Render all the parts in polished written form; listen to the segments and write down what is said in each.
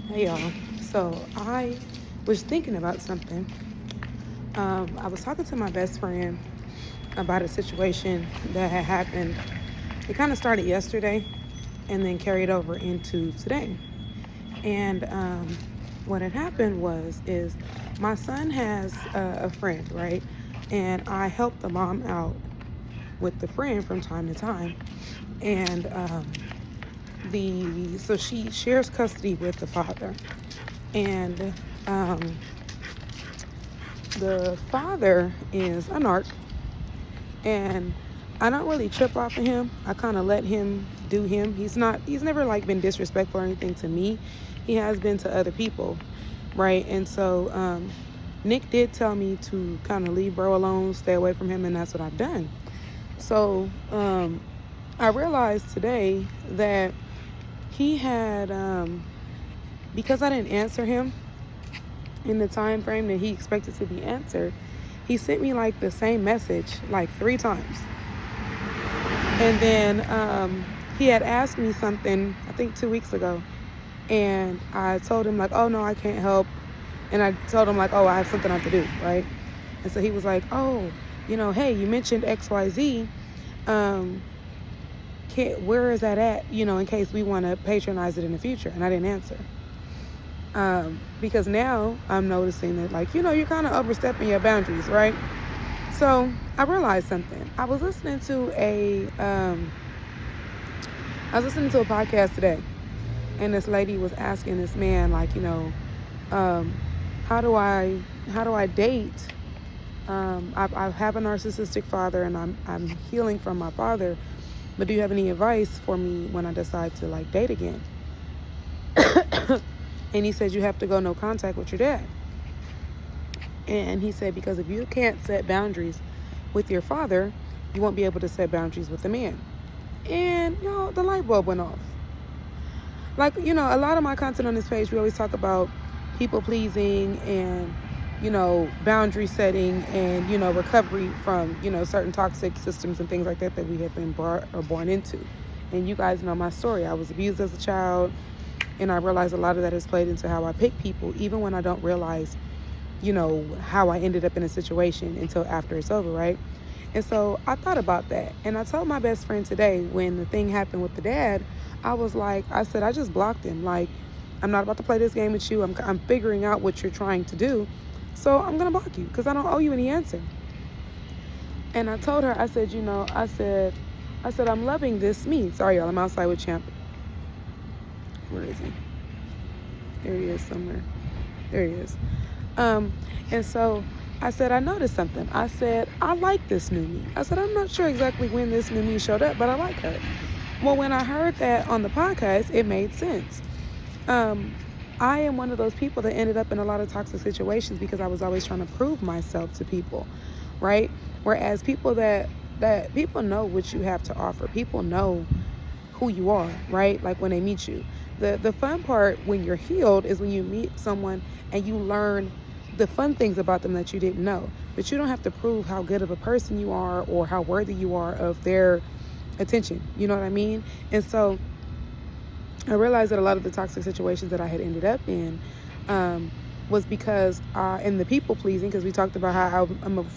Hey y'all. So I was thinking about something. I was talking to my best friend about a situation that had happened. It kind of started yesterday and then carried over into today. And what had happened is my son has a friend, right? And I help the mom out with the friend from time to time. And the so she shares custody with the father, and um, the father is a narc, and I don't really trip off of him. I kind of let him do him. He's never like been disrespectful or anything to me. He has been to other people, right? And so Nick did tell me to kind of leave bro alone, stay away from him, and that's what I've done. So I realized today that he had, because I didn't answer him in the time frame that he expected to be answered, he sent me like the same message like 3 times. And then he had asked me something, I think 2 weeks ago, and I told him like, oh no, I can't help. And I told him like, oh, I have something I have to do, right? And so he was like, oh, hey, you mentioned XYZ. Um, where is that at? In case we want to patronize it in the future. And I didn't answer. Because now I'm noticing that, like, you're kind of overstepping your boundaries, right? So I realized something. I was listening to a podcast today, and this lady was asking this man, like, um, how do I date? I have a narcissistic father, and I'm healing from my father. But do you have any advice for me when I decide to like date again? And he said, you have to go no contact with your dad. And he said, because if you can't set boundaries with your father, you won't be able to set boundaries with the man. And, the light bulb went off. Like, a lot of my content on this page, we always talk about people pleasing and, boundary setting and, recovery from, certain toxic systems and things like that we have been brought or born into. And you guys know my story. I was abused as a child, and I realized a lot of that has played into how I pick people, even when I don't realize, how I ended up in a situation until after it's over, right? And so I thought about that. And I told my best friend today when the thing happened with the dad, I said, I just blocked him. Like, I'm not about to play this game with you. I'm figuring out what you're trying to do. So I'm going to block you because I don't owe you any answer. And I told her, I said, I said, I'm loving this me. Sorry, y'all, I'm outside with Champ. Where is he? There he is somewhere. There he is. And so I said, I noticed something. I said, I like this new me. I said, I'm not sure exactly when this new me showed up, but I like her. Well, when I heard that on the podcast, it made sense. I am one of those people that ended up in a lot of toxic situations because I was always trying to prove myself to people, right? Whereas people that people know what you have to offer. People know who you are, right? Like when they meet you. The fun part when you're healed is when you meet someone and you learn the fun things about them that you didn't know. But you don't have to prove how good of a person you are or how worthy you are of their attention. You know what I mean? And so I realized that a lot of the toxic situations that I had ended up in was because, and the people pleasing, because we talked about how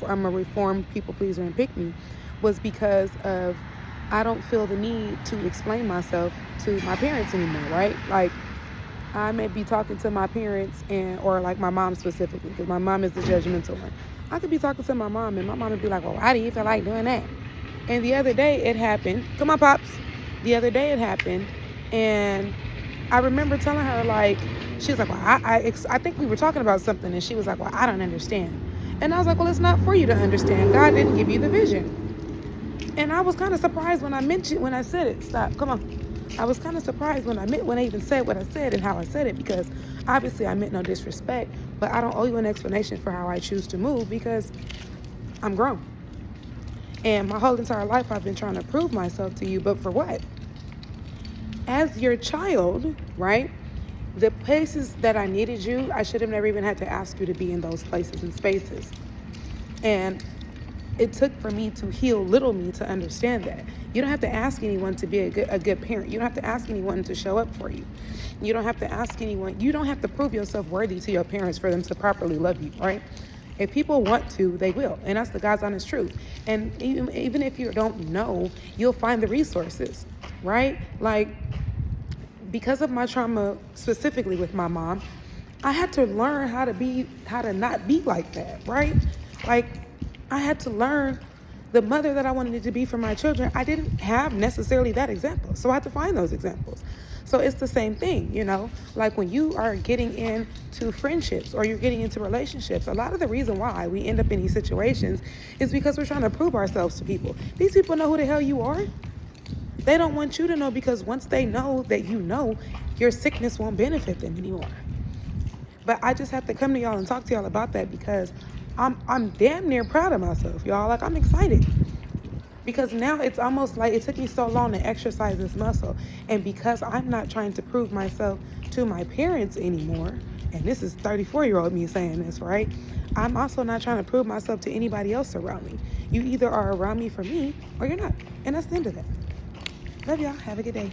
I'm a reformed people pleaser and pick me, was because of I don't feel the need to explain myself to my parents anymore, right? Like, I may be talking to my parents or like my mom specifically, because my mom is the judgmental one. I could be talking to my mom and my mom would be like, well, why do you feel like doing that? And the other day it happened. Come on, Pops. The other day it happened. And I remember telling her, like, she was like, well, I think we were talking about something. And she was like, well, I don't understand. And I was like, well, it's not for you to understand. God didn't give you the vision. And I was kind of surprised when I said it. Stop. Come on. I was kind of surprised when I even said what I said and how I said it, because obviously I meant no disrespect, but I don't owe you an explanation for how I choose to move because I'm grown. And my whole entire life I've been trying to prove myself to you, but for what? As your child, right? The places that I needed you, I should have never even had to ask you to be in those places and spaces. And it took for me to heal little me to understand that. You don't have to ask anyone to be a good parent. You don't have to ask anyone to show up for you. You don't have to ask anyone. You don't have to prove yourself worthy to your parents for them to properly love you, right? If people want to, they will. And that's the God's honest truth. And even if you don't know, you'll find the resources, right? Like, because of my trauma, specifically with my mom, I had to learn how to not be like that, right? Like, I had to learn the mother that I wanted to be for my children. I didn't have necessarily that example. So I had to find those examples. So it's the same thing, like when you are getting into friendships or you're getting into relationships, a lot of the reason why we end up in these situations is because we're trying to prove ourselves to people. These people know who the hell you are. They don't want you to know, because once they know that your sickness won't benefit them anymore. But I just have to come to y'all and talk to y'all about that, because I'm damn near proud of myself, y'all. Like, I'm excited. Because now it's almost like it took me so long to exercise this muscle. And because I'm not trying to prove myself to my parents anymore, and this is 34-year-old me saying this, right? I'm also not trying to prove myself to anybody else around me. You either are around me for me or you're not. And that's the end of that. Love y'all. Have a good day.